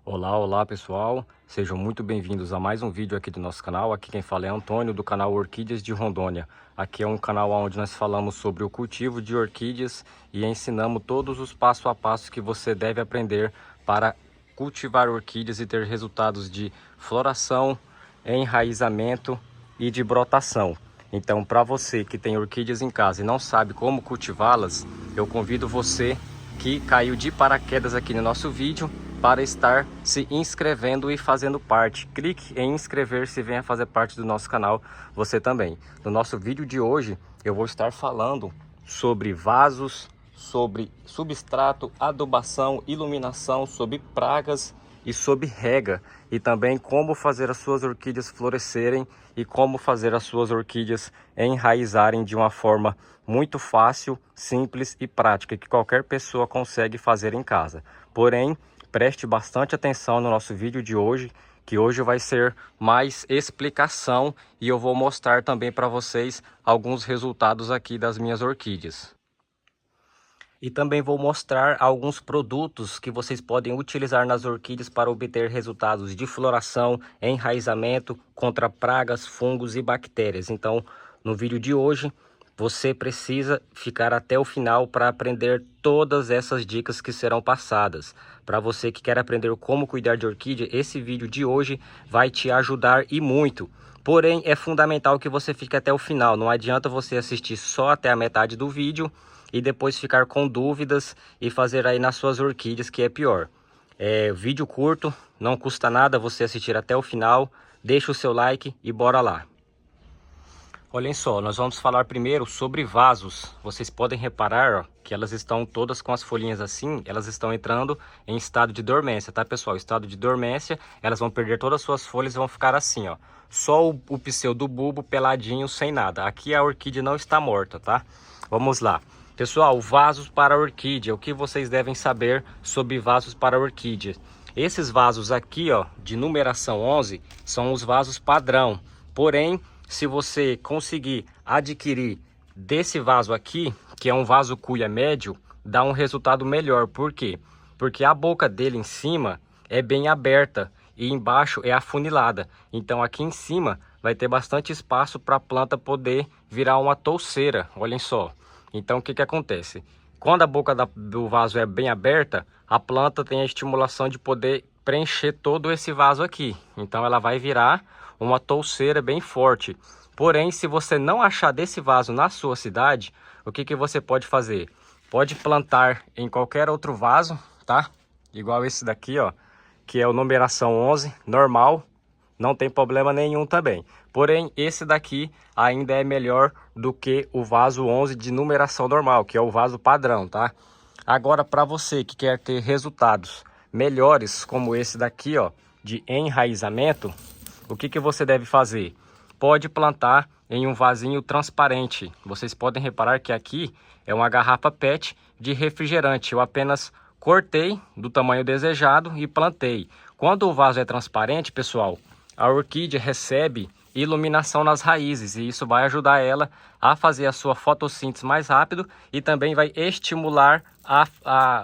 Olá, olá pessoal, sejam muito bem-vindos a mais um vídeo aqui do nosso canal. Aqui quem fala é Antônio, do canal Orquídeas de Rondônia. Aqui é um canal onde nós falamos sobre o cultivo de orquídeas e ensinamos todos os passo a passo que você deve aprender para cultivar orquídeas e ter resultados de floração, enraizamento e de brotação. Então, para você que tem orquídeas em casa e não sabe como cultivá-las, eu convido você que caiu de paraquedas aqui no nosso vídeo para estar se inscrevendo e fazendo parte. Clique em inscrever-se e venha fazer parte do nosso canal você também. No nosso vídeo de hoje eu vou estar falando sobre vasos, sobre substrato, adubação, iluminação, sobre pragas e sobre rega, e também como fazer as suas orquídeas florescerem e como fazer as suas orquídeas enraizarem de uma forma muito fácil, simples e prática, que qualquer pessoa consegue fazer em casa. Porém, preste bastante atenção no nosso vídeo de hoje, que hoje vai ser mais explicação e eu vou mostrar também para vocês alguns resultados aqui das minhas orquídeas. E também vou mostrar alguns produtos que vocês podem utilizar nas orquídeas para obter resultados de floração, enraizamento, contra pragas, fungos e bactérias. Então, no vídeo de hoje, você precisa ficar até o final para aprender todas essas dicas que serão passadas. Para você que quer aprender como cuidar de orquídea, esse vídeo de hoje vai te ajudar e muito. Porém, é fundamental que você fique até o final. Não adianta você assistir só até a metade do vídeo e depois ficar com dúvidas e fazer aí nas suas orquídeas, que é pior. Vídeo curto, não custa nada você assistir até o final. Deixa o seu like e bora lá. Olhem só, nós vamos falar primeiro sobre vasos. Vocês podem reparar, ó, que elas estão todas com as folhinhas assim, elas estão entrando em estado de dormência, tá pessoal? Estado de dormência, elas vão perder todas as suas folhas e vão ficar assim, ó. Só o pseudobulbo peladinho, sem nada. Aqui a orquídea não está morta, tá? Vamos lá. Pessoal, vasos para orquídea. O que vocês devem saber sobre vasos para orquídea? Esses vasos aqui, ó, de numeração 11, são os vasos padrão. Porém, se você conseguir adquirir desse vaso aqui, que é um vaso cuia médio, dá um resultado melhor. Por quê? Porque a boca dele em cima é bem aberta e embaixo é afunilada. Então aqui em cima vai ter bastante espaço para a planta poder virar uma touceira. Olhem só. Então o que acontece? Quando a boca do vaso é bem aberta, a planta tem a estimulação de poder preencher todo esse vaso aqui. Então ela vai virar uma touceira bem forte. Porém, se você não achar desse vaso na sua cidade, o que você pode fazer? Pode plantar em qualquer outro vaso, tá? Igual esse daqui, ó, que é o numeração 11, normal, não tem problema nenhum também. Porém, esse daqui ainda é melhor do que o vaso 11 de numeração normal, que é o vaso padrão, tá? Agora, para você que quer ter resultados melhores, como esse daqui, ó, de enraizamento, o que você deve fazer? Pode plantar em um vasinho transparente. Vocês podem reparar que aqui é uma garrafa PET de refrigerante. Eu apenas cortei do tamanho desejado e plantei. Quando o vaso é transparente, pessoal, a orquídea recebe iluminação nas raízes e isso vai ajudar ela a fazer a sua fotossíntese mais rápido e também vai estimular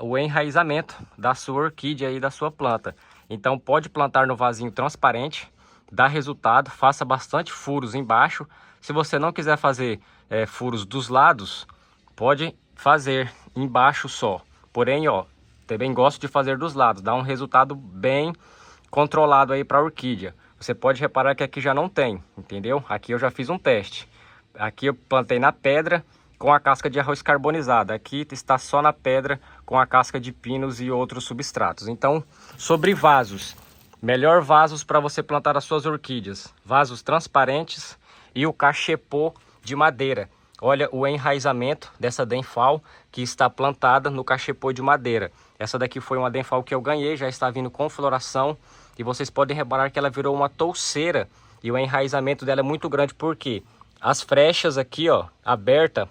o enraizamento da sua orquídea e da sua planta. Então pode plantar no vasinho transparente, dá resultado, faça bastante furos embaixo. Se você não quiser fazer furos dos lados, pode fazer embaixo só. Porém, ó, também gosto de fazer dos lados, dá um resultado bem controlado aí para a orquídea. Você pode reparar que aqui já não tem, entendeu? Aqui eu já fiz um teste. Aqui eu plantei na pedra com a casca de arroz carbonizada. Aqui está só na pedra com a casca de pinos e outros substratos. Então, sobre vasos. Melhor vasos para você plantar as suas orquídeas. Vasos transparentes e o cachepô de madeira. Olha o enraizamento dessa denfal que está plantada no cachepô de madeira. Essa daqui foi uma denfal que eu ganhei, já está vindo com floração. E vocês podem reparar que ela virou uma touceira. E o enraizamento dela é muito grande, porque as frechas aqui, ó, aberta,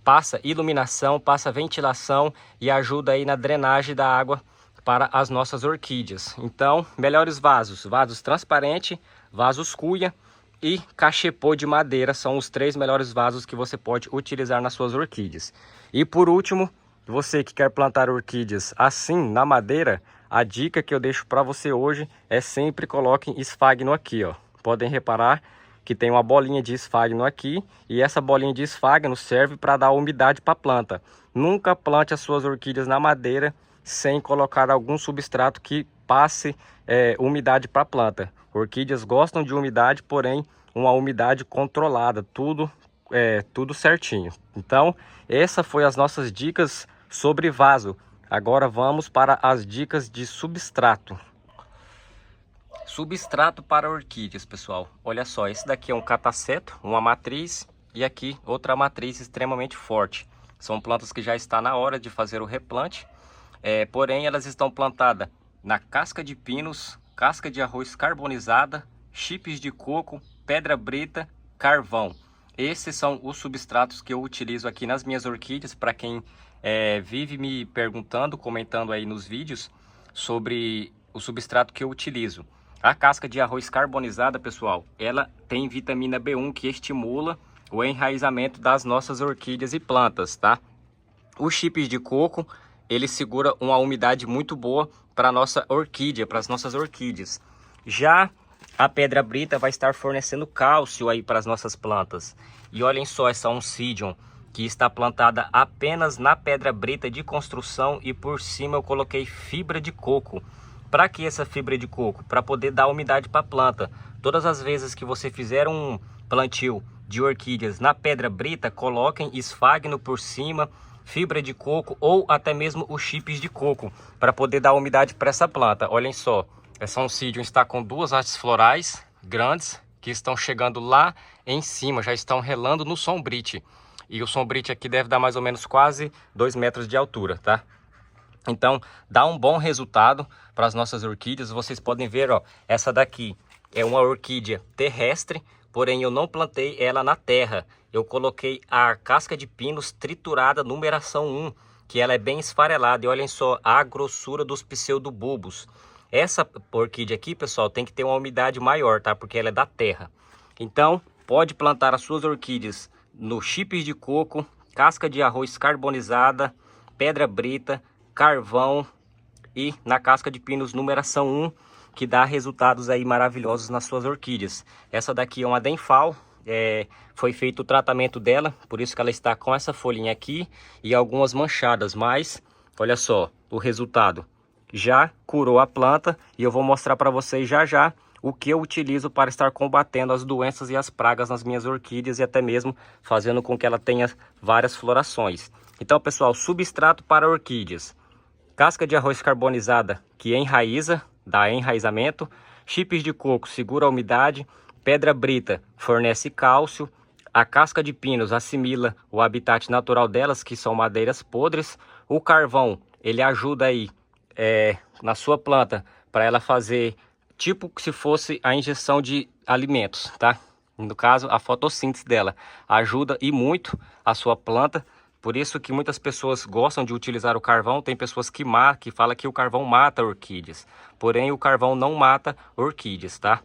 passa iluminação, passa ventilação e ajuda aí na drenagem da água para as nossas orquídeas. Então, melhores vasos. Vasos transparentes, vasos cuia e cachepô de madeira são os 3 melhores vasos que você pode utilizar nas suas orquídeas. E por último, você que quer plantar orquídeas assim na madeira, a dica que eu deixo para você hoje é sempre coloquem esfagno aqui, ó. Podem reparar que tem uma bolinha de esfagno aqui, e essa bolinha de esfagno serve para dar umidade para a planta. Nunca plante as suas orquídeas na madeira sem colocar algum substrato que passe umidade para a planta. Orquídeas gostam de umidade, porém uma umidade controlada, tudo certinho. Então, essas foram as nossas dicas sobre vaso. Agora vamos para as dicas de substrato. Substrato para orquídeas, pessoal. Olha só, esse daqui é um cataceto, uma matriz, e aqui outra matriz extremamente forte. São plantas que já está na hora de fazer o replante, porém elas estão plantadas na casca de pinos, casca de arroz carbonizada, chips de coco, pedra brita, carvão. Esses são os substratos que eu utilizo aqui nas minhas orquídeas. Para quem vive me perguntando, comentando aí nos vídeos sobre o substrato que eu utilizo. A casca de arroz carbonizada, pessoal, ela tem vitamina B1 que estimula o enraizamento das nossas orquídeas e plantas, tá? Os chips de coco, ele segura uma umidade muito boa para a nossa orquídea, para as nossas orquídeas. Já a pedra brita vai estar fornecendo cálcio aí para as nossas plantas. E olhem só essa Oncidium, que está plantada apenas na pedra brita de construção, e por cima eu coloquei fibra de coco. Para que essa fibra de coco? Para poder dar umidade para a planta. Todas as vezes que você fizer um plantio de orquídeas na pedra brita, coloquem esfagno por cima, fibra de coco ou até mesmo os chips de coco, para poder dar umidade para essa planta. Olhem só, essa Oncidium está com duas hastes florais grandes que estão chegando lá em cima, já estão relando no sombrite. E o sombrite aqui deve dar mais ou menos quase 2 metros de altura, tá? Então, dá um bom resultado para as nossas orquídeas. Vocês podem ver, ó, essa daqui é uma orquídea terrestre, porém eu não plantei ela na terra. Eu coloquei a casca de pinos triturada numeração 1, que ela é bem esfarelada. E olhem só a grossura dos pseudobulbos. Essa orquídea aqui, pessoal, tem que ter uma umidade maior, tá? Porque ela é da terra. Então, pode plantar as suas orquídeas no chips de coco, casca de arroz carbonizada, pedra brita, carvão e na casca de pinos numeração 1, que dá resultados aí maravilhosos nas suas orquídeas. Essa daqui é uma Denfal, foi feito o tratamento dela, por isso que ela está com essa folhinha aqui e algumas manchadas, mas olha só o resultado. Já curou a planta e eu vou mostrar para vocês já já o que eu utilizo para estar combatendo as doenças e as pragas nas minhas orquídeas e até mesmo fazendo com que ela tenha várias florações. Então, pessoal, substrato para orquídeas. Casca de arroz carbonizada que enraiza, dá enraizamento. Chips de coco segura a umidade. Pedra brita fornece cálcio. A casca de pinos assimila o habitat natural delas, que são madeiras podres. O carvão, ele ajuda aí na sua planta para ela fazer tipo que se fosse a injeção de alimentos, tá? No caso, a fotossíntese dela ajuda e muito a sua planta. Por isso que muitas pessoas gostam de utilizar o carvão. Tem pessoas que falam que o carvão mata orquídeas. Porém, o carvão não mata orquídeas, tá?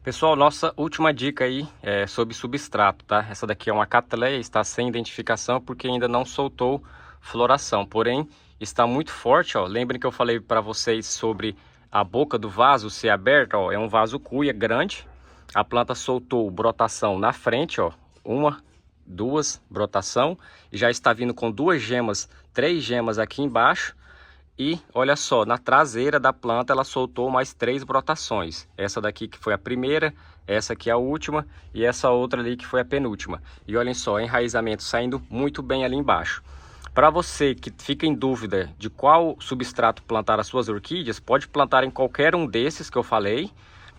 Pessoal, nossa última dica aí é sobre substrato, tá? Essa daqui é uma Cattleya, está sem identificação porque ainda não soltou floração. Porém, está muito forte, ó. Lembrem que eu falei para vocês sobre a boca do vaso ser aberta, ó. É um vaso cuia grande. A planta soltou brotação na frente, ó. 1, 2 brotação, e já está vindo com 2 gemas, 3 gemas aqui embaixo. E olha só, na traseira da planta ela soltou mais 3 brotações. Essa daqui que foi a primeira, essa aqui é a última e essa outra ali que foi a penúltima. E olhem só, enraizamento saindo muito bem ali embaixo. Para você que fica em dúvida de qual substrato plantar as suas orquídeas, pode plantar em qualquer um desses que eu falei.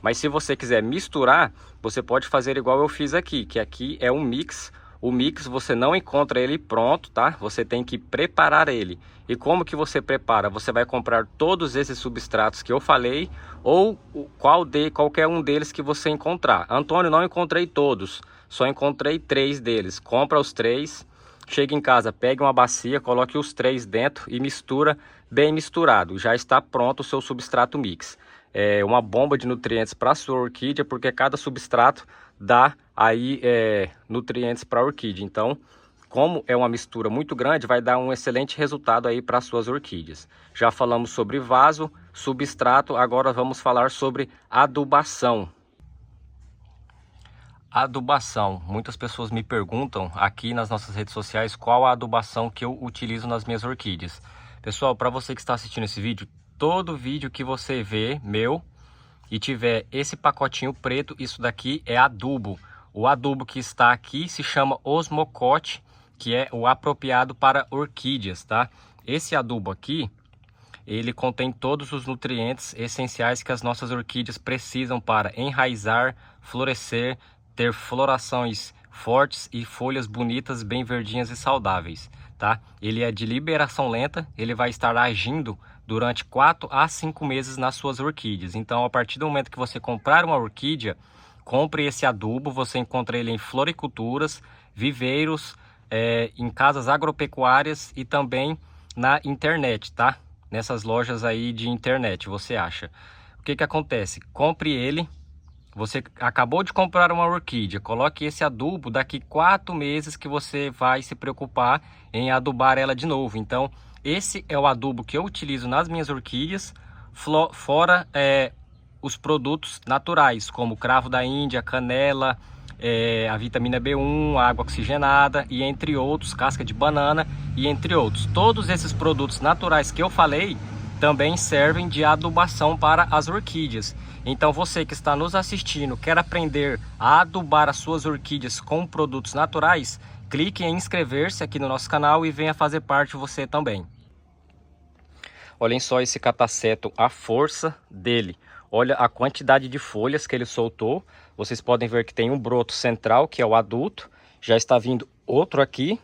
Mas se você quiser misturar, você pode fazer igual eu fiz aqui, que aqui é um mix. O mix você não encontra ele pronto, tá? Você tem que preparar ele. E como que você prepara? Você vai comprar todos esses substratos que eu falei, ou qualquer um deles que você encontrar. Antônio, não encontrei todos, só encontrei 3 deles. Compra os 3, chega em casa, pegue uma bacia, coloque os 3 dentro e mistura bem misturado. Já está pronto o seu substrato mix. É uma bomba de nutrientes para a sua orquídea, porque cada substrato dá aí nutrientes para a orquídea. Então como é uma mistura muito grande, vai dar um excelente resultado aí para as suas orquídeas. Já falamos sobre vaso, substrato, agora vamos falar sobre adubação. Adubação. Muitas pessoas me perguntam aqui nas nossas redes sociais qual a adubação que eu utilizo nas minhas orquídeas. Pessoal, para você que está assistindo esse vídeo, todo vídeo que você vê meu e tiver esse pacotinho preto, isso daqui é adubo. O adubo que está aqui se chama Osmocote, que é o apropriado para orquídeas, tá? Esse adubo aqui, ele contém todos os nutrientes essenciais que as nossas orquídeas precisam para enraizar, florescer, ter florações fortes e folhas bonitas, bem verdinhas e saudáveis, tá? Ele é de liberação lenta, ele vai estar agindo durante 4 a 5 meses nas suas orquídeas. Então, a partir do momento que você comprar uma orquídea, compre esse adubo. Você encontra ele em floriculturas, viveiros, em casas agropecuárias e também na internet, tá? Nessas lojas aí de internet você acha. O que que acontece? Compre ele. Você acabou de comprar uma orquídea, coloque esse adubo, daqui 4 meses que você vai se preocupar em adubar ela de novo. Então, esse é o adubo que eu utilizo nas minhas orquídeas, fora os produtos naturais, como cravo da Índia, canela, a vitamina B1, a água oxigenada e entre outros, casca de banana e entre outros. Todos esses produtos naturais que eu falei também servem de adubação para as orquídeas. Então você que está nos assistindo, quer aprender a adubar as suas orquídeas com produtos naturais, clique em inscrever-se aqui no nosso canal e venha fazer parte você também. Olhem só esse cataceto, a força dele. Olha a quantidade de folhas que ele soltou. Vocês podem ver que tem um broto central, que é o adulto. Já está vindo outro aqui,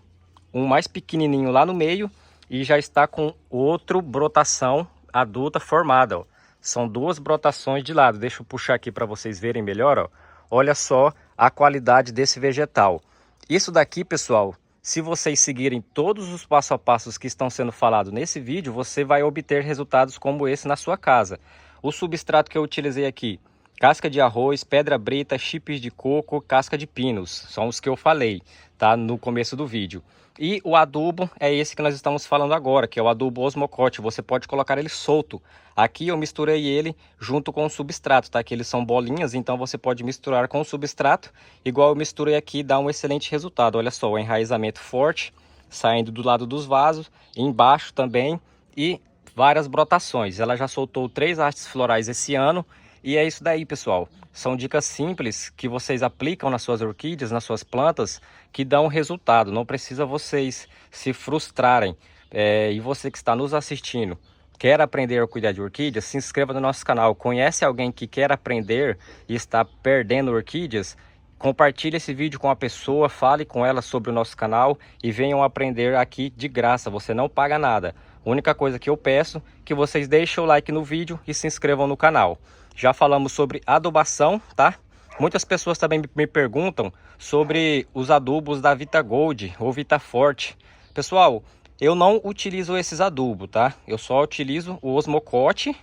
um mais pequenininho lá no meio. E já está com outra brotação adulta formada, ó. São 2 brotações de lado. Deixa eu puxar aqui para vocês verem melhor, ó. Olha só a qualidade desse vegetal. Isso daqui, pessoal, se vocês seguirem todos os passo a passos que estão sendo falados nesse vídeo, você vai obter resultados como esse na sua casa. O substrato que eu utilizei aqui, casca de arroz, pedra brita, chips de coco, casca de pinos. São os que eu falei, tá? No começo do vídeo. E o adubo é esse que nós estamos falando agora, que é o adubo Osmocote. Você pode colocar ele solto. Aqui eu misturei ele junto com o substrato, tá? Que eles são bolinhas, então você pode misturar com o substrato. Igual eu misturei aqui, dá um excelente resultado. Olha só, o enraizamento forte, saindo do lado dos vasos, embaixo também, e várias brotações. Ela já soltou 3 hastes florais esse ano. E é isso daí, pessoal. São dicas simples que vocês aplicam nas suas orquídeas, nas suas plantas, que dão resultado. Não precisa vocês se frustrarem. E você que está nos assistindo, quer aprender a cuidar de orquídeas, se inscreva no nosso canal. Conhece alguém que quer aprender e está perdendo orquídeas? Compartilhe esse vídeo com a pessoa, fale com ela sobre o nosso canal e venham aprender aqui de graça. Você não paga nada. A única coisa que eu peço é que vocês deixem o like no vídeo e se inscrevam no canal. Já falamos sobre adubação, tá? Muitas pessoas também me perguntam sobre os adubos da Vita Gold ou Vita Forte. Pessoal, eu não utilizo esses adubos, tá? Eu só utilizo o Osmocote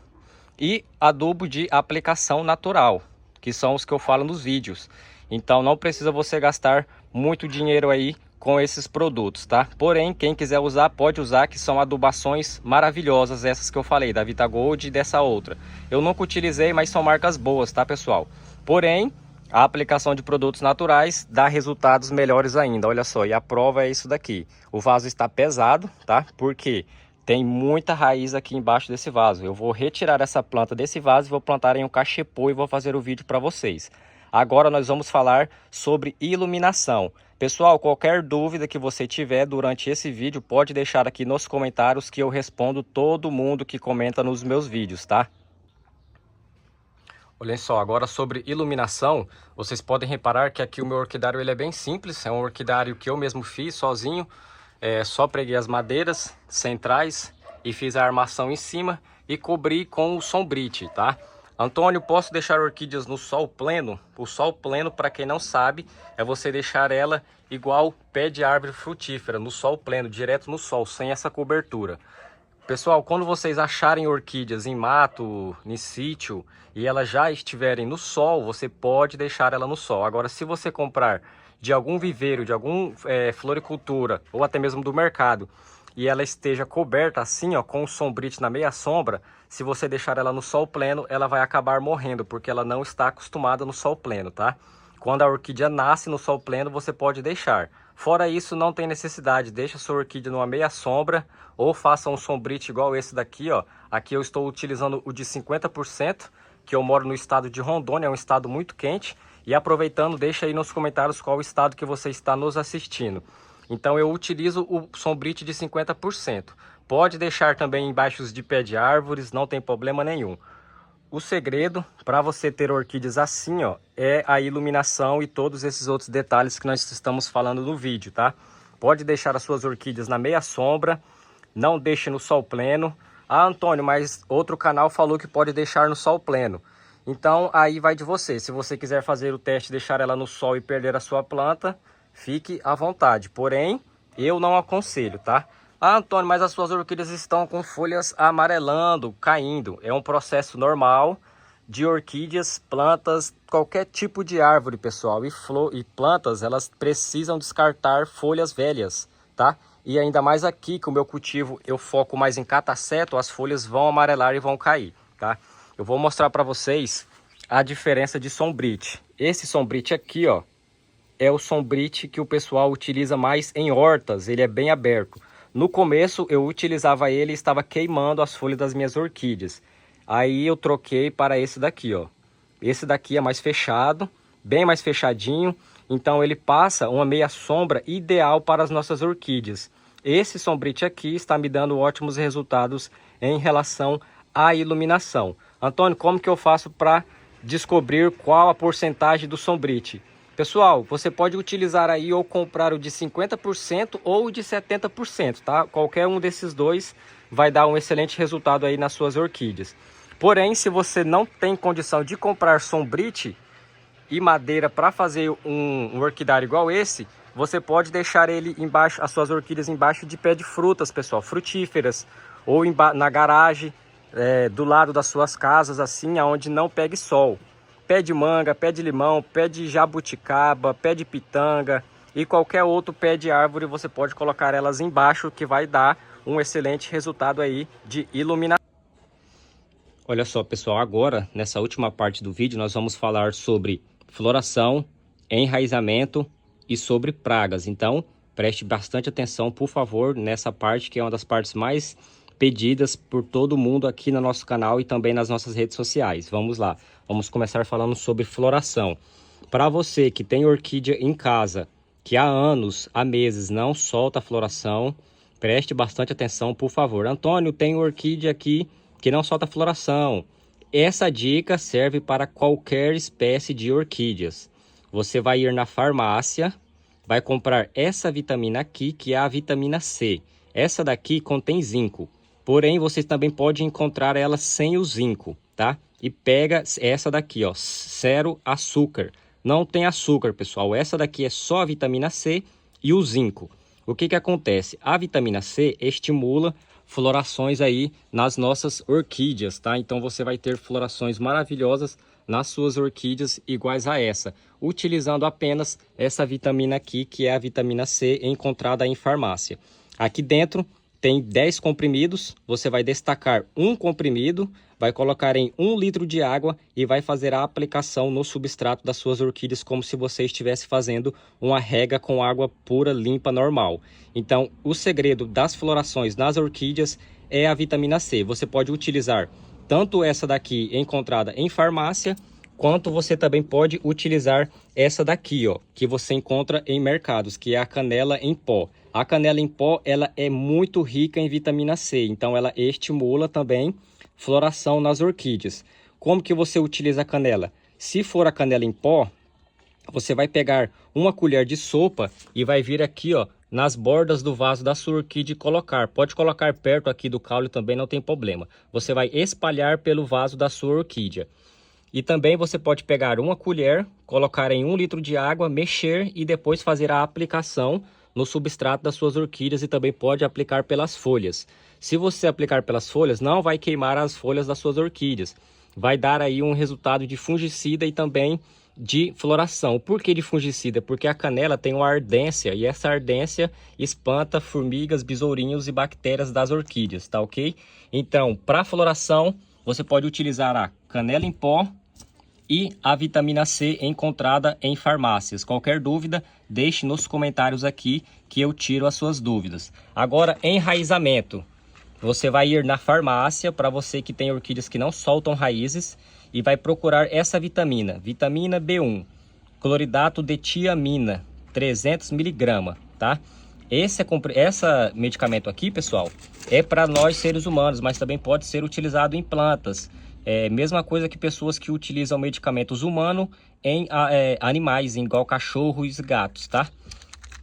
e adubo de aplicação natural, que são os que eu falo nos vídeos. Então não precisa você gastar muito dinheiro aí com esses produtos, tá? Porém, quem quiser usar, pode usar, que são adubações maravilhosas, essas que eu falei, da Vita Gold e dessa outra. Eu nunca utilizei, mas são marcas boas, tá, pessoal? Porém, a aplicação de produtos naturais dá resultados melhores ainda. Olha só, e a prova é isso daqui. O vaso está pesado, tá? Porque tem muita raiz aqui embaixo desse vaso. Eu vou retirar essa planta desse vaso e vou plantar em um cachepô e vou fazer o vídeo para vocês. Agora nós vamos falar sobre iluminação. Pessoal, qualquer dúvida que você tiver durante esse vídeo, pode deixar aqui nos comentários que eu respondo todo mundo que comenta nos meus vídeos, tá? Olhem só, agora sobre iluminação, vocês podem reparar que aqui o meu orquidário ele é bem simples. É um orquidário que eu mesmo fiz sozinho. Só preguei as madeiras centrais e fiz a armação em cima e cobri com o sombrite, tá? Antônio, posso deixar orquídeas no sol pleno? O sol pleno, para quem não sabe, é você deixar ela igual pé de árvore frutífera, no sol pleno, direto no sol, sem essa cobertura. Pessoal, quando vocês acharem orquídeas em mato, em sítio, e elas já estiverem no sol, você pode deixar ela no sol. Agora, se você comprar de algum viveiro, de algum floricultura ou até mesmo do mercado, e ela esteja coberta assim, ó, com o sombrite na meia sombra, se você deixar ela no sol pleno, ela vai acabar morrendo, porque ela não está acostumada no sol pleno, tá? Quando a orquídea nasce no sol pleno, você pode deixar. Fora isso, não tem necessidade. Deixa a sua orquídea numa meia sombra ou faça um sombrite igual esse daqui, ó. Aqui eu estou utilizando o de 50%, que eu moro no estado de Rondônia, é um estado muito quente. E aproveitando, deixa aí nos comentários qual o estado que você está nos assistindo. Então eu utilizo o sombrite de 50%. Pode deixar também embaixo de pé de árvores, não tem problema nenhum. O segredo para você ter orquídeas assim, ó, é a iluminação e todos esses outros detalhes que nós estamos falando no vídeo, tá? Pode deixar as suas orquídeas na meia sombra, não deixe no sol pleno. Ah, Antônio, mas outro canal falou que pode deixar no sol pleno. Então aí vai de você. Se você quiser fazer o teste, deixar ela no sol e perder a sua planta, fique à vontade. Porém, eu não aconselho, tá? Ah, Antônio, mas as suas orquídeas estão com folhas amarelando, caindo. É um processo normal de orquídeas, plantas, qualquer tipo de árvore, pessoal. E plantas, elas precisam descartar folhas velhas, tá? E ainda mais aqui, que o meu cultivo eu foco mais em cataceto, as folhas vão amarelar e vão cair, tá? Eu vou mostrar para vocês a diferença de sombrite. Esse sombrite aqui, ó, é o sombrite que o pessoal utiliza mais em hortas, ele é bem aberto. No começo eu utilizava ele e estava queimando as folhas das minhas orquídeas. Aí eu troquei para esse daqui, ó. Esse daqui é mais fechado, bem mais fechadinho. Então ele passa uma meia sombra ideal para as nossas orquídeas. Esse sombrite aqui está me dando ótimos resultados em relação à iluminação. Antônio, como que eu faço para descobrir qual a porcentagem do sombrite? Pessoal, você pode utilizar aí ou comprar o de 50% ou o de 70%, tá? Qualquer um desses dois vai dar um excelente resultado aí nas suas orquídeas. Porém, se você não tem condição de comprar sombrite e madeira para fazer um orquidário igual esse, você pode deixar ele embaixo, as suas orquídeas embaixo de pé de frutas, pessoal, frutíferas, ou na garagem, do lado das suas casas, assim, aonde não pegue sol. Pé de manga, pé de limão, pé de jabuticaba, pé de pitanga e qualquer outro pé de árvore, você pode colocar elas embaixo, que vai dar um excelente resultado aí de iluminação. Olha só, pessoal, agora nessa última parte do vídeo nós vamos falar sobre floração, enraizamento e sobre pragas. Então preste bastante atenção, por favor, nessa parte, que é uma das partes mais pedidas por todo mundo aqui no nosso canal e também nas nossas redes sociais. Vamos lá, vamos começar falando sobre floração. Para você que tem orquídea em casa, que há anos, há meses não solta floração, preste bastante atenção, por favor. Antônio, tem orquídea aqui que não solta floração. Essa dica serve para qualquer espécie de orquídeas. Você vai ir na farmácia, vai comprar essa vitamina aqui, que é a vitamina C. Essa daqui contém zinco. Porém, você também pode encontrar ela sem o zinco, tá? E pega essa daqui, ó, zero açúcar. Não tem açúcar, pessoal. Essa daqui é só a vitamina C e o zinco. O que que acontece? A vitamina C estimula florações aí nas nossas orquídeas, tá? Então você vai ter florações maravilhosas nas suas orquídeas iguais a essa, utilizando apenas essa vitamina aqui, que é a vitamina C encontrada em farmácia. Aqui dentro tem 10 comprimidos, você vai destacar um comprimido, vai colocar em 1 litro de água e vai fazer a aplicação no substrato das suas orquídeas, como se você estivesse fazendo uma rega com água pura, limpa, normal. Então, o segredo das florações nas orquídeas é a vitamina C. Você pode utilizar tanto essa daqui encontrada em farmácia, quanto você também pode utilizar essa daqui, ó, que você encontra em mercados, que é a canela em pó. A canela em pó, ela é muito rica em vitamina C, então ela estimula também floração nas orquídeas. Como que você utiliza a canela? Se for a canela em pó, você vai pegar uma colher de sopa e vai vir aqui, ó, nas bordas do vaso da sua orquídea e colocar. Pode colocar perto aqui do caule também, não tem problema. Você vai espalhar pelo vaso da sua orquídea. E também você pode pegar uma colher, colocar em 1 litro de água, mexer e depois fazer a aplicação no substrato das suas orquídeas, e também pode aplicar pelas folhas. Se você aplicar pelas folhas, não vai queimar as folhas das suas orquídeas. Vai dar aí um resultado de fungicida e também de floração. Por que de fungicida? Porque a canela tem uma ardência e essa ardência espanta formigas, besourinhos e bactérias das orquídeas, tá ok? Então, para floração, você pode utilizar a canela em pó e a vitamina C encontrada em farmácias. Qualquer dúvida, deixe nos comentários aqui que eu tiro as suas dúvidas. Agora, enraizamento. Você vai ir na farmácia, para você que tem orquídeas que não soltam raízes, e vai procurar essa vitamina, vitamina B1, cloridato de tiamina, 300 mg, tá? Esse medicamento aqui, pessoal, é para nós seres humanos, mas também pode ser utilizado em plantas. Mesma coisa que pessoas que utilizam medicamentos humanos em animais, igual cachorros e gatos, tá?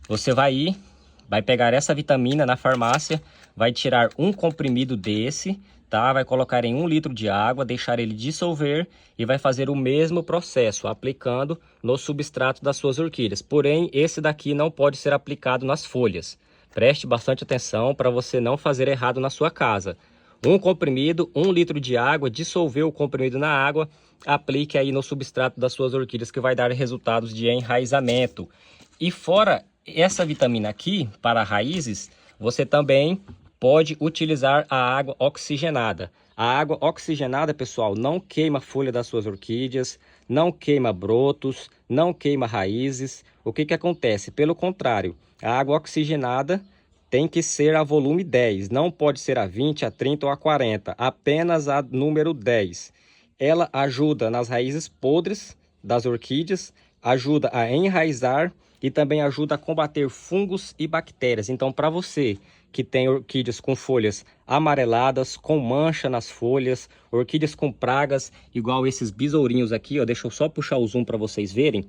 Você vai pegar essa vitamina na farmácia, vai tirar um comprimido desse, tá? Vai colocar em 1 litro de água, deixar ele dissolver e vai fazer o mesmo processo, aplicando no substrato das suas orquídeas. Porém, esse daqui não pode ser aplicado nas folhas. Preste bastante atenção para você não fazer errado na sua casa. Um comprimido, 1 litro de água, dissolver o comprimido na água, aplique aí no substrato das suas orquídeas que vai dar resultados de enraizamento. E fora essa vitamina aqui, para raízes, você também pode utilizar a água oxigenada. A água oxigenada, pessoal, não queima a folha das suas orquídeas, não queima brotos, não queima raízes. O que acontece? Pelo contrário, a água oxigenada tem que ser a volume 10, não pode ser a 20, a 30 ou a 40, apenas a número 10. Ela ajuda nas raízes podres das orquídeas, ajuda a enraizar e também ajuda a combater fungos e bactérias. Então, para você que tem orquídeas com folhas amareladas, com mancha nas folhas, orquídeas com pragas, igual esses besourinhos aqui, ó, deixa eu só puxar o zoom para vocês verem.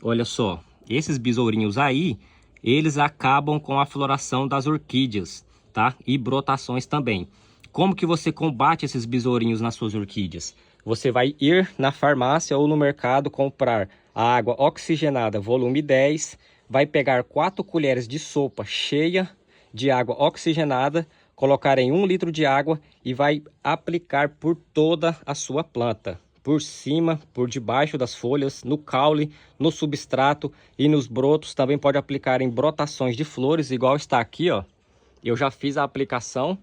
Olha só, esses besourinhos aí, eles acabam com a floração das orquídeas, tá? E brotações também. Como que você combate esses besourinhos nas suas orquídeas? Você vai ir na farmácia ou no mercado comprar a água oxigenada volume 10, vai pegar 4 colheres de sopa cheia de água oxigenada, colocar em 1 litro de água e vai aplicar por toda a sua planta. Por cima, por debaixo das folhas, no caule, no substrato e nos brotos. Também pode aplicar em brotações de flores, igual está aqui, ó. Eu já fiz a aplicação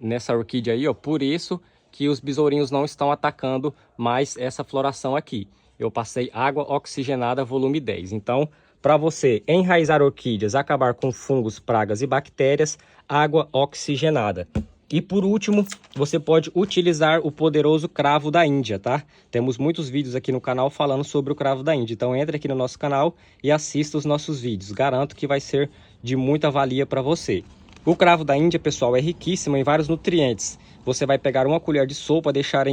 nessa orquídea aí, ó. Por isso que os besourinhos não estão atacando mais essa floração aqui. Eu passei água oxigenada volume 10. Então, para você enraizar orquídeas, acabar com fungos, pragas e bactérias, água oxigenada. E por último, você pode utilizar o poderoso cravo da Índia, tá? Temos muitos vídeos aqui no canal falando sobre o cravo da Índia. Então entre aqui no nosso canal e assista os nossos vídeos. Garanto que vai ser de muita valia para você. O cravo da Índia, pessoal, é riquíssimo em vários nutrientes. Você vai pegar 1 colher de sopa, deixar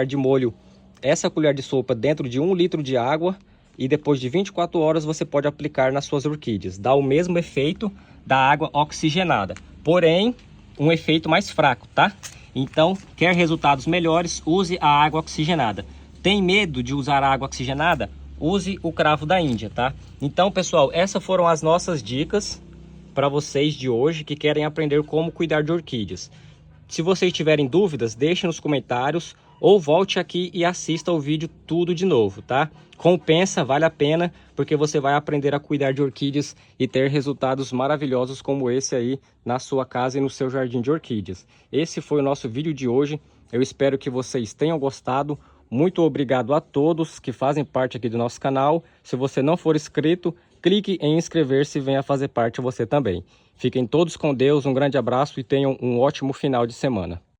de molho essa colher de sopa dentro de 1 litro de água. E depois de 24 horas você pode aplicar nas suas orquídeas. Dá o mesmo efeito da água oxigenada. Porém, um efeito mais fraco, tá? Então, quer resultados melhores, use a água oxigenada. Tem medo de usar a água oxigenada? Use o cravo da Índia, tá? Então, pessoal, essas foram as nossas dicas para vocês de hoje que querem aprender como cuidar de orquídeas. Se vocês tiverem dúvidas, deixe nos comentários ou volte aqui e assista o vídeo tudo de novo, tá? Compensa, vale a pena, porque você vai aprender a cuidar de orquídeas e ter resultados maravilhosos como esse aí na sua casa e no seu jardim de orquídeas. Esse foi o nosso vídeo de hoje. Eu espero que vocês tenham gostado. Muito obrigado a todos que fazem parte aqui do nosso canal. Se você não for inscrito, clique em inscrever-se e venha fazer parte você também. Fiquem todos com Deus, um grande abraço e tenham um ótimo final de semana.